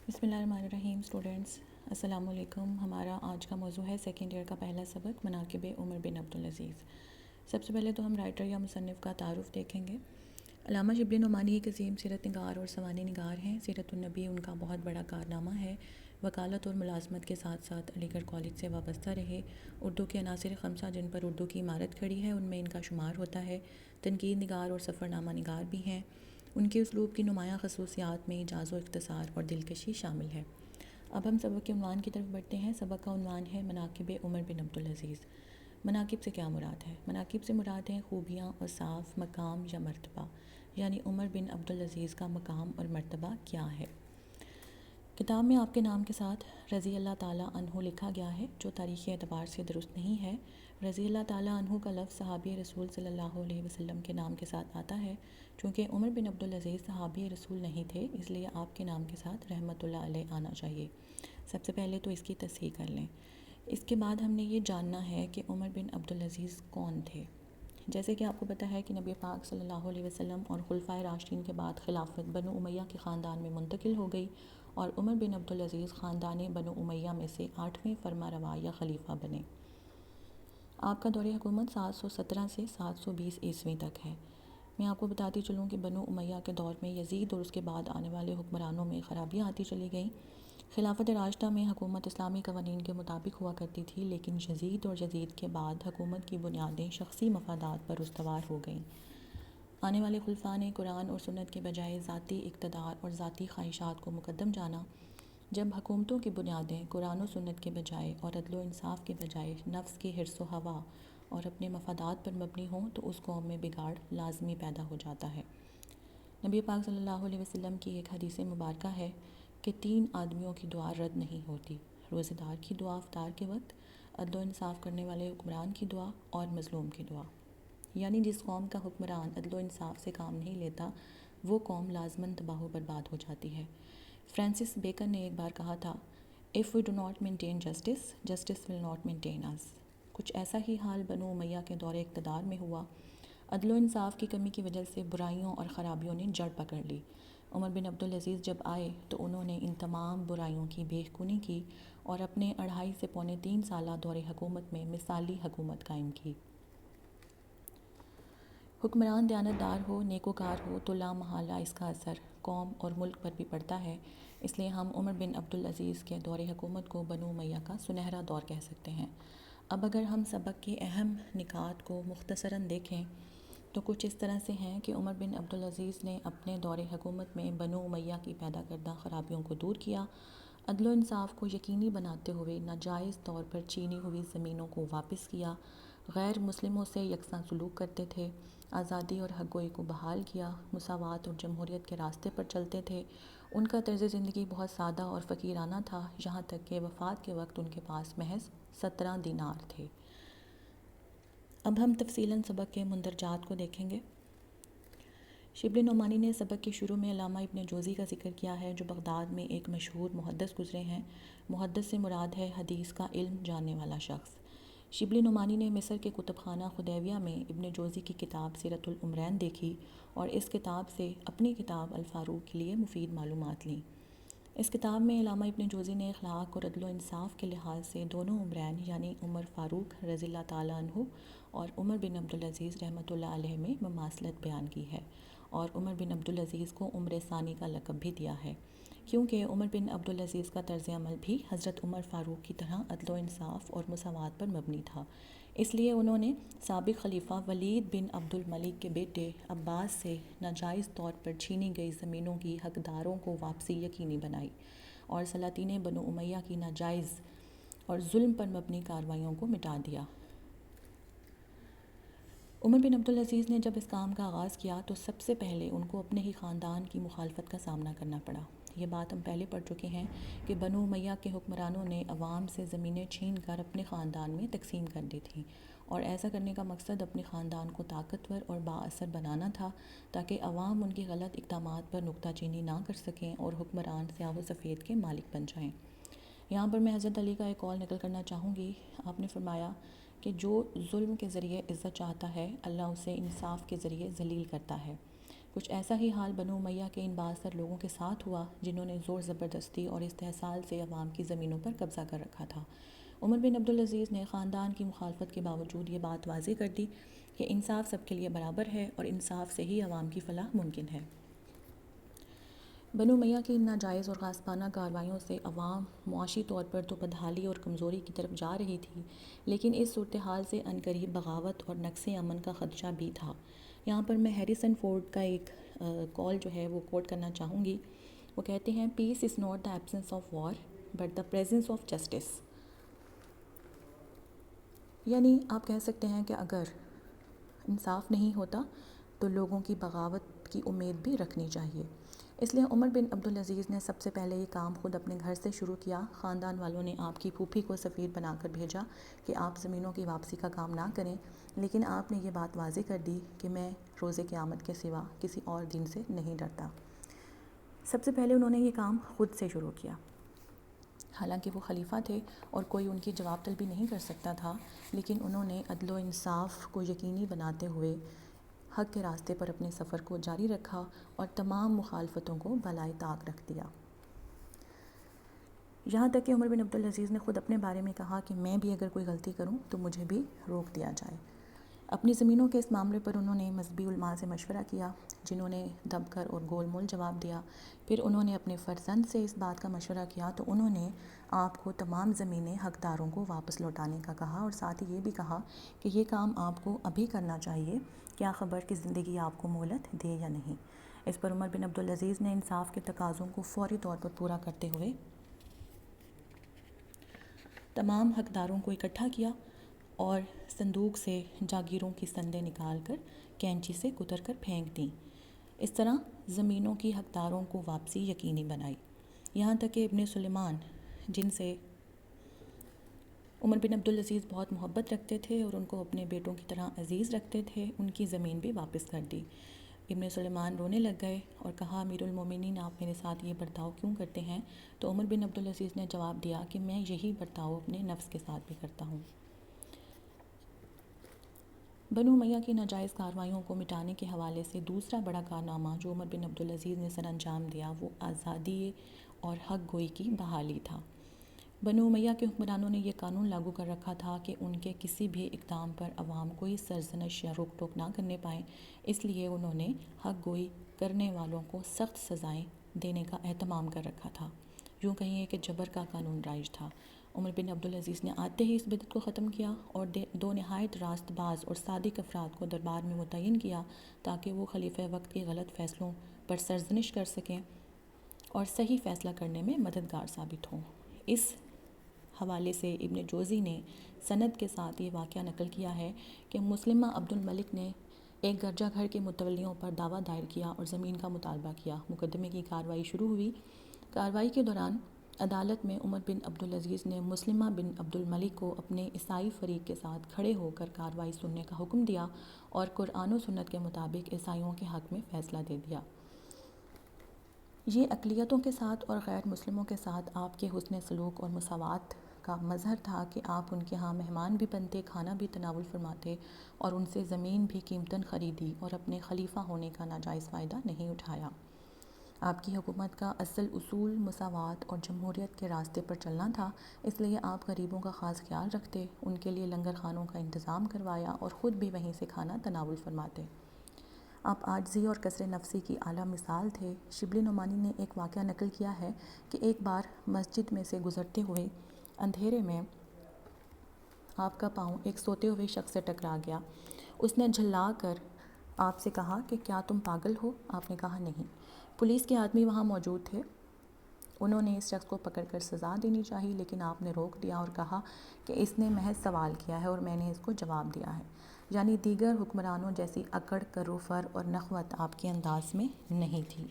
بسم اللہ الرحمن الرحیم اسٹوڈنٹس، السلام علیکم۔ ہمارا آج کا موضوع ہے سیکنڈ ایئر کا پہلا سبق، مناقب عمر بن عبدالعزیز۔ سب سے پہلے تو ہم رائٹر یا مصنف کا تعارف دیکھیں گے۔ علامہ شبلی نعمانی ایک عظیم سیرت نگار اور سوانح نگار ہیں۔ سیرت النبی ان کا بہت بڑا کارنامہ ہے۔ وکالت اور ملازمت کے ساتھ ساتھ علی گڑھ کالج سے وابستہ رہے۔ اردو کے عناصر خمسہ جن پر اردو کی عمارت کھڑی ہے ان میں ان کا شمار ہوتا ہے۔ تنقید نگار اور سفر نامہ نگار بھی ہیں۔ ان کے اسلوب کی نمایاں خصوصیات میں ایجاز و اختصار اور دلکشی شامل ہے۔ اب ہم سبق کے عنوان کی طرف بڑھتے ہیں۔ سبق کا عنوان ہے مناقب عمر بن عبدالعزیز۔ مناقب سے کیا مراد ہے؟ مناقب سے مراد ہیں خوبیاں، اوصاف، مقام یا مرتبہ، یعنی عمر بن عبدالعزیز کا مقام اور مرتبہ کیا ہے۔ کتاب میں آپ کے نام کے ساتھ رضی اللہ تعالیٰ عنہ لکھا گیا ہے، جو تاریخی اعتبار سے درست نہیں ہے۔ رضی اللہ تعالیٰ عنہ کا لفظ صحابی رسول صلی اللہ علیہ وسلم کے نام کے ساتھ آتا ہے۔ چونکہ عمر بن عبدالعزیز صحابی رسول نہیں تھے، اس لیے آپ کے نام کے ساتھ رحمۃ اللہ علیہ آنا چاہیے۔ سب سے پہلے تو اس کی تصحیح کر لیں۔ اس کے بعد ہم نے یہ جاننا ہے کہ عمر بن عبدالعزیز کون تھے۔ جیسے کہ آپ کو پتہ ہے کہ نبی پاک صلی اللہ علیہ وسلم اور خلفائے راشدین کے بعد خلافت بنو امیہ کے خاندان میں منتقل ہو گئی اور عمر بن عبدالعزیز خاندان بنو امیہ میں سے 8ویں فرما روا یا خلیفہ بنے۔ آپ کا دور حکومت 717 سے 720 عیسوی تک ہے۔ میں آپ کو بتاتی چلوں کہ بنو امیہ کے دور میں یزید اور اس کے بعد آنے والے حکمرانوں میں خرابیاں آتی چلی گئیں۔ خلافت راشدہ میں حکومت اسلامی قوانین کے مطابق ہوا کرتی تھی، لیکن یزید اور یزید کے بعد حکومت کی بنیادیں شخصی مفادات پر استوار ہو گئیں۔ آنے والے خلفاء نے قرآن اور سنت کے بجائے ذاتی اقتدار اور ذاتی خواہشات کو مقدم جانا۔ جب حکومتوں کی بنیادیں قرآن و سنت کے بجائے اور عدل و انصاف کے بجائے نفس کی حرص و ہوا اور اپنے مفادات پر مبنی ہوں تو اس قوم میں بگاڑ لازمی پیدا ہو جاتا ہے۔ نبی پاک صلی اللہ علیہ وسلم کی ایک حدیث مبارکہ ہے کہ 3 آدمیوں کی دعا رد نہیں ہوتی: روزہ دار کی دعا افطار کے وقت، عدل و انصاف کرنے والے حکمران کی دعا اور مظلوم کی دعا۔ یعنی جس قوم کا حکمران عدل و انصاف سے کام نہیں لیتا، وہ قوم لازماً تباہ و برباد ہو جاتی ہے۔ فرانسس بیکن نے ایک بار کہا تھا، "If we do not maintain justice, justice will not maintain us." کچھ ایسا ہی حال بنو امیہ کے دور اقتدار میں ہوا۔ عدل و انصاف کی کمی کی وجہ سے برائیوں اور خرابیوں نے جڑ پکڑ لی۔ عمر بن عبدالعزیز جب آئے تو انہوں نے ان تمام برائیوں کی بے خونی کی اور اپنے 2.5 سے پونے 3 سالہ دور حکومت میں مثالی حکومت قائم کی۔ حکمران دیانتدار ہو، نیکوکار ہو تو لامحالہ اس کا اثر قوم اور ملک پر بھی پڑتا ہے۔ اس لیے ہم عمر بن عبدالعزیز کے دور حکومت کو بنو امیہ کا سنہرا دور کہہ سکتے ہیں۔ اب اگر ہم سبق کے اہم نکات کو مختصراً دیکھیں تو کچھ اس طرح سے ہیں کہ عمر بن عبدالعزیز نے اپنے دور حکومت میں بنو امیہ کی پیدا کردہ خرابیوں کو دور کیا، عدل و انصاف کو یقینی بناتے ہوئے ناجائز طور پر چھینی ہوئی زمینوں کو واپس کیا، غیر مسلموں سے یکساں سلوک کرتے تھے، آزادی اور حق گوئی کو بحال کیا، مساوات اور جمہوریت کے راستے پر چلتے تھے۔ ان کا طرز زندگی بہت سادہ اور فقیرانہ تھا، یہاں تک کہ وفات کے وقت ان کے پاس محض 17 دینار تھے۔ اب ہم تفصیلاً سبق کے مندرجات کو دیکھیں گے۔ شبلی نعمانی نے سبق کے شروع میں علامہ ابن جوزی کا ذکر کیا ہے، جو بغداد میں ایک مشہور محدث گزرے ہیں۔ محدث سے مراد ہے حدیث کا علم جاننے والا شخص۔ شبلی نعمانی نے مصر کے کتب خانہ خدیویہ میں ابن جوزی کی کتاب سیرت العمرین دیکھی اور اس کتاب سے اپنی کتاب الفاروق کے لیے مفید معلومات لیں۔ اس کتاب میں علامہ ابن جوزی نے اخلاق اور عدل و انصاف کے لحاظ سے دونوں عمرین یعنی عمر فاروق رضی اللہ تعالیٰ عنہ اور عمر بن عبدالعزیز رحمۃ اللہ علیہ میں مماثلت بیان کی ہے، اور عمر بن عبدالعزیز کو عمر ثانی کا لقب بھی دیا ہے، کیونکہ عمر بن عبدالعزیز کا طرز عمل بھی حضرت عمر فاروق کی طرح عدل و انصاف اور مساوات پر مبنی تھا۔ اس لیے انہوں نے سابق خلیفہ ولید بن عبد الملک کے بیٹے عباس سے ناجائز طور پر چھینی گئی زمینوں کی حقداروں کو واپسی یقینی بنائی اور سلاطین بنو امیہ کی ناجائز اور ظلم پر مبنی کارروائیوں کو مٹا دیا۔ عمر بن عبدالعزیز نے جب اس کام کا آغاز کیا تو سب سے پہلے ان کو اپنے ہی خاندان کی مخالفت کا سامنا کرنا پڑا۔ یہ بات ہم پہلے پڑھ چکے ہیں کہ بنو امیہ کے حکمرانوں نے عوام سے زمینیں چھین کر اپنے خاندان میں تقسیم کر دی تھیں، اور ایسا کرنے کا مقصد اپنے خاندان کو طاقتور اور بااثر بنانا تھا تاکہ عوام ان کی غلط اقدامات پر نکتہ چینی نہ کر سکیں اور حکمران سیاہ و سفید کے مالک بن جائیں۔ یہاں پر میں حضرت علی کا ایک قول نقل کرنا چاہوں گی۔ آپ نے فرمایا کہ جو ظلم کے ذریعے عزت چاہتا ہے، اللہ اسے انصاف کے ذریعے ذلیل کرتا ہے۔ کچھ ایسا ہی حال بنو امیہ کے ان بااثر لوگوں کے ساتھ ہوا جنہوں نے زور زبردستی اور استحصال سے عوام کی زمینوں پر قبضہ کر رکھا تھا۔ عمر بن عبدالعزیز نے خاندان کی مخالفت کے باوجود یہ بات واضح کر دی کہ انصاف سب کے لیے برابر ہے اور انصاف سے ہی عوام کی فلاح ممکن ہے۔ بنو امیہ کی ان ناجائز اور غاصبانہ کارروائیوں سے عوام معاشی طور پر تو بدحالی اور کمزوری کی طرف جا رہی تھی، لیکن اس صورتحال سے عنقریب بغاوت اور نقص امن کا خدشہ بھی تھا۔ یہاں پر میں ہیریسن فورڈ کا ایک کال جو ہے وہ کوٹ کرنا چاہوں گی۔ وہ کہتے ہیں peace is not the absence of war but the presence of justice. یعنی آپ کہہ سکتے ہیں کہ اگر انصاف نہیں ہوتا تو لوگوں کی بغاوت کی امید بھی رکھنی چاہیے۔ اس لیے عمر بن عبدالعزیز نے سب سے پہلے یہ کام خود اپنے گھر سے شروع کیا۔ خاندان والوں نے آپ کی پھوپھی کو سفیر بنا کر بھیجا کہ آپ زمینوں کی واپسی کا کام نہ کریں، لیکن آپ نے یہ بات واضح کر دی کہ میں روز قیامت کے سوا کسی اور دن سے نہیں ڈرتا۔ سب سے پہلے انہوں نے یہ کام خود سے شروع کیا۔ حالانکہ وہ خلیفہ تھے اور کوئی ان کی جواب طلبی نہیں کر سکتا تھا، لیکن انہوں نے عدل و انصاف کو یقینی بناتے ہوئے حق کے راستے پر اپنے سفر کو جاری رکھا اور تمام مخالفتوں کو بالائے طاق رکھ دیا۔ یہاں تک کہ عمر بن عبدالعزیز نے خود اپنے بارے میں کہا کہ میں بھی اگر کوئی غلطی کروں تو مجھے بھی روک دیا جائے۔ اپنی زمینوں کے اس معاملے پر انہوں نے مذہبی علماء سے مشورہ کیا، جنہوں نے دب کر اور گول مول جواب دیا۔ پھر انہوں نے اپنے فرزند سے اس بات کا مشورہ کیا تو انہوں نے آپ کو تمام زمینیں حقداروں کو واپس لوٹانے کا کہا، اور ساتھ ہی یہ بھی کہا کہ یہ کام آپ کو ابھی کرنا چاہیے، کیا خبر کہ زندگی آپ کو مہلت دے یا نہیں۔ اس پر عمر بن عبدالعزیز نے انصاف کے تقاضوں کو فوری طور پر پورا کرتے ہوئے تمام حقداروں کو اکٹھا کیا اور صندوق سے جاگیروں کی سندیں نکال کر کینچی سے کتر کر پھینک دیں۔ اس طرح زمینوں کی حقداروں کو واپسی یقینی بنائی۔ یہاں تک کہ ابن سلیمان، جن سے عمر بن عبدالعزیز بہت محبت رکھتے تھے اور ان کو اپنے بیٹوں کی طرح عزیز رکھتے تھے، ان کی زمین بھی واپس کر دی۔ ابن سلیمان رونے لگ گئے اور کہا، امیر المومنین آپ میرے ساتھ یہ برتاؤ کیوں کرتے ہیں؟ تو عمر بن عبدالعزیز نے جواب دیا کہ میں یہی برتاؤ اپنے نفس کے ساتھ بھی کرتا ہوں۔ بنو امیہ کی ناجائز کارروائیوں کو مٹانے کے حوالے سے دوسرا بڑا کارنامہ جو عمر بن عبدالعزیز نے سر انجام دیا وہ آزادی اور حق گوئی کی بحالی تھا۔ بنو امیہ کے حکمرانوں نے یہ قانون لاگو کر رکھا تھا کہ ان کے کسی بھی اقدام پر عوام کوئی سرزنش یا روک ٹوک نہ کرنے پائیں، اس لیے انہوں نے حق گوئی کرنے والوں کو سخت سزائیں دینے کا اہتمام کر رکھا تھا۔ یوں کہیے کہ جبر کا قانون رائج تھا۔ عمر بن عبدالعزیز نے آتے ہی اس بدعت کو ختم کیا اور دو نہایت راست باز اور صادق افراد کو دربار میں متعین کیا تاکہ وہ خلیفہ وقت کے غلط فیصلوں پر سرزنش کر سکیں اور صحیح فیصلہ کرنے میں مددگار ثابت ہوں۔ اس حوالے سے ابن جوزی نے سند کے ساتھ یہ واقعہ نقل کیا ہے کہ مسلمہ عبد الملک نے ایک گرجا گھر کے متولیوں پر دعویٰ دائر کیا اور زمین کا مطالبہ کیا۔ مقدمے کی کارروائی شروع ہوئی۔ کارروائی کے دوران عدالت میں عمر بن عبدالعزیز نے مسلمہ بن عبد الملک کو اپنے عیسائی فریق کے ساتھ کھڑے ہو کر کارروائی سننے کا حکم دیا اور قرآن و سنت کے مطابق عیسائیوں کے حق میں فیصلہ دے دیا۔ یہ اقلیتوں کے ساتھ اور غیر مسلموں کے ساتھ آپ کے حسن سلوک اور مساوات کا مظہر تھا کہ آپ ان کے ہاں مہمان بھی بنتے، کھانا بھی تناول فرماتے اور ان سے زمین بھی قیمتاً خریدی اور اپنے خلیفہ ہونے کا ناجائز فائدہ نہیں اٹھایا۔ آپ کی حکومت کا اصل اصول مساوات اور جمہوریت کے راستے پر چلنا تھا، اس لیے آپ غریبوں کا خاص خیال رکھتے، ان کے لیے لنگر خانوں کا انتظام کروایا اور خود بھی وہیں سے کھانا تناول فرماتے۔ آپ عاجزی اور کسر نفسی کی اعلیٰ مثال تھے۔ شبلی نعمانی نے ایک واقعہ نقل کیا ہے کہ ایک بار مسجد میں سے گزرتے ہوئے اندھیرے میں آپ کا پاؤں ایک سوتے ہوئے شخص سے ٹکرا گیا۔ اس نے جھلا کر آپ سے کہا کہ کیا تم پاگل ہو؟ آپ نے کہا نہیں۔ پولیس کے آدمی وہاں موجود تھے، انہوں نے اس شخص کو پکڑ کر سزا دینی چاہی، لیکن آپ نے روک دیا اور کہا کہ اس نے محض سوال کیا ہے اور میں نے اس کو جواب دیا ہے۔ یعنی دیگر حکمرانوں جیسی اکڑ، کروفر اور نخوت آپ کے انداز میں نہیں تھی۔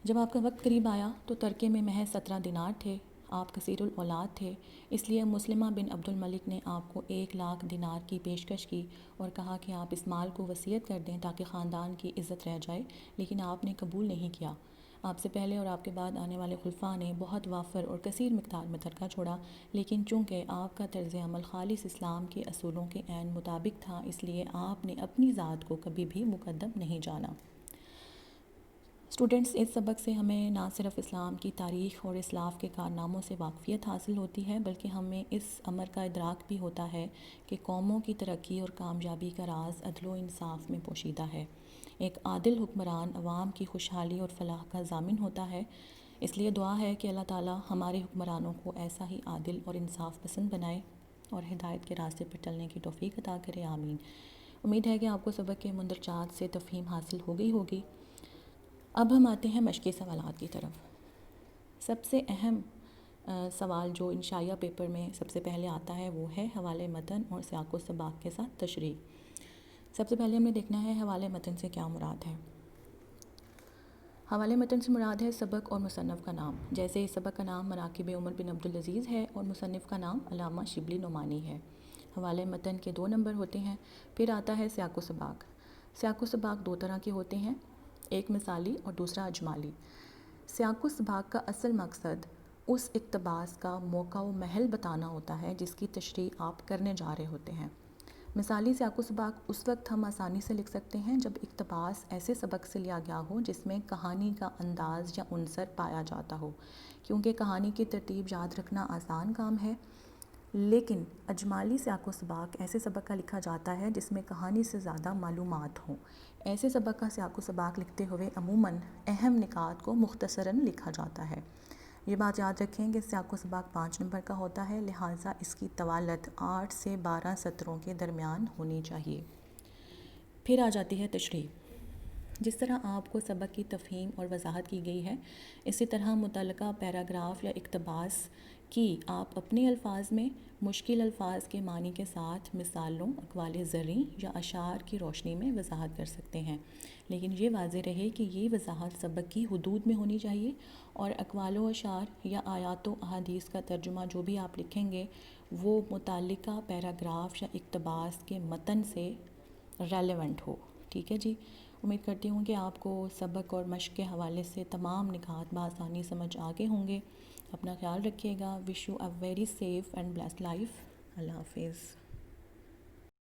جب آپ کا وقت قریب آیا تو ترکے میں محض 17 دینار تھے۔ آپ کثیر الاولاد تھے، اس لیے مسلمہ بن عبد الملک نے آپ کو 1,00,000 دینار کی پیشکش کی اور کہا کہ آپ اس مال کو وصیت کر دیں تاکہ خاندان کی عزت رہ جائے، لیکن آپ نے قبول نہیں کیا۔ آپ سے پہلے اور آپ کے بعد آنے والے خلفاء نے بہت وافر اور کثیر مقدار میں ترکہ چھوڑا، لیکن چونکہ آپ کا طرز عمل خالص اسلام کے اصولوں کے عین مطابق تھا، اس لیے آپ نے اپنی ذات کو کبھی بھی مقدم نہیں جانا۔ اسٹوڈنٹس، اس سبق سے ہمیں نہ صرف اسلام کی تاریخ اور اسلاف کے کارناموں سے واقفیت حاصل ہوتی ہے، بلکہ ہمیں اس امر کا ادراک بھی ہوتا ہے کہ قوموں کی ترقی اور کامیابی کا راز عدل و انصاف میں پوشیدہ ہے۔ ایک عادل حکمران عوام کی خوشحالی اور فلاح کا ضامن ہوتا ہے۔ اس لیے دعا ہے کہ اللہ تعالی ہمارے حکمرانوں کو ایسا ہی عادل اور انصاف پسند بنائے اور ہدایت کے راستے پر چلنے کی توفیق عطا کرے، آمین۔ امید ہے کہ آپ کو سبق کے مندرجات سے تفہیم حاصل ہو گئی ہوگی۔ اب ہم آتے ہیں مشقی سوالات کی طرف۔ سب سے اہم سوال جو انشائیہ پیپر میں سب سے پہلے آتا ہے وہ ہے حوالے متن اور سیاق و سباق کے ساتھ تشریح۔ سب سے پہلے ہمیں دیکھنا ہے حوالے متن سے کیا مراد ہے۔ حوالے متن سے مراد ہے سبق اور مصنف کا نام، جیسے اس سبق کا نام مناقب عمر بن عبدالعزیز ہے اور مصنف کا نام علامہ شبلی نعمانی ہے۔ حوالے متن کے 2 نمبر ہوتے ہیں۔ پھر آتا ہے سیاق و سباق۔ سیاق و سباق 2 طرح کے ہوتے ہیں، ایک مثالی اور دوسرا اجمالی۔ سیاق و سباق کا اصل مقصد اس اقتباس کا موقع و محل بتانا ہوتا ہے جس کی تشریح آپ کرنے جا رہے ہوتے ہیں۔ مثالی سیاق و سباق اس وقت ہم آسانی سے لکھ سکتے ہیں جب اقتباس ایسے سبق سے لیا گیا ہو جس میں کہانی کا انداز یا عنصر پایا جاتا ہو، کیونکہ کہانی کی ترتیب یاد رکھنا آسان کام ہے۔ لیکن اجمالی سیاق و سباق ایسے سبق کا لکھا جاتا ہے جس میں کہانی سے زیادہ معلومات ہوں۔ ایسے سبق کا سیاق و سباق لکھتے ہوئے عموماً اہم نکات کو مختصراً لکھا جاتا ہے۔ یہ بات یاد رکھیں کہ سیاق و سباق 5 نمبر کا ہوتا ہے، لہٰذا اس کی طوالت 8 سے 12 سطروں کے درمیان ہونی چاہیے۔ پھر آ جاتی ہے تشریح۔ جس طرح آپ کو سبق کی تفہیم اور وضاحت کی گئی ہے، اسی طرح متعلقہ پیراگراف یا اقتباس کی آپ اپنے الفاظ میں مشکل الفاظ کے معنی کے ساتھ مثالوں، اقوال زرعی یا اشعار کی روشنی میں وضاحت کر سکتے ہیں، لیکن یہ واضح رہے کہ یہ وضاحت سبق کی حدود میں ہونی چاہیے اور اقوال و اشعار یا آیات و احادیث کا ترجمہ جو بھی آپ لکھیں گے وہ متعلقہ پیراگراف یا اقتباس کے متن سے ریلیونٹ ہو۔ ٹھیک ہے جی، امید کرتی ہوں کہ آپ کو سبق اور مشق کے حوالے سے تمام نکات بآسانی سمجھ آگے ہوں گے۔ اپنا خیال رکھیے گا۔ Wish you a very safe and blessed life. اللہ حافظ۔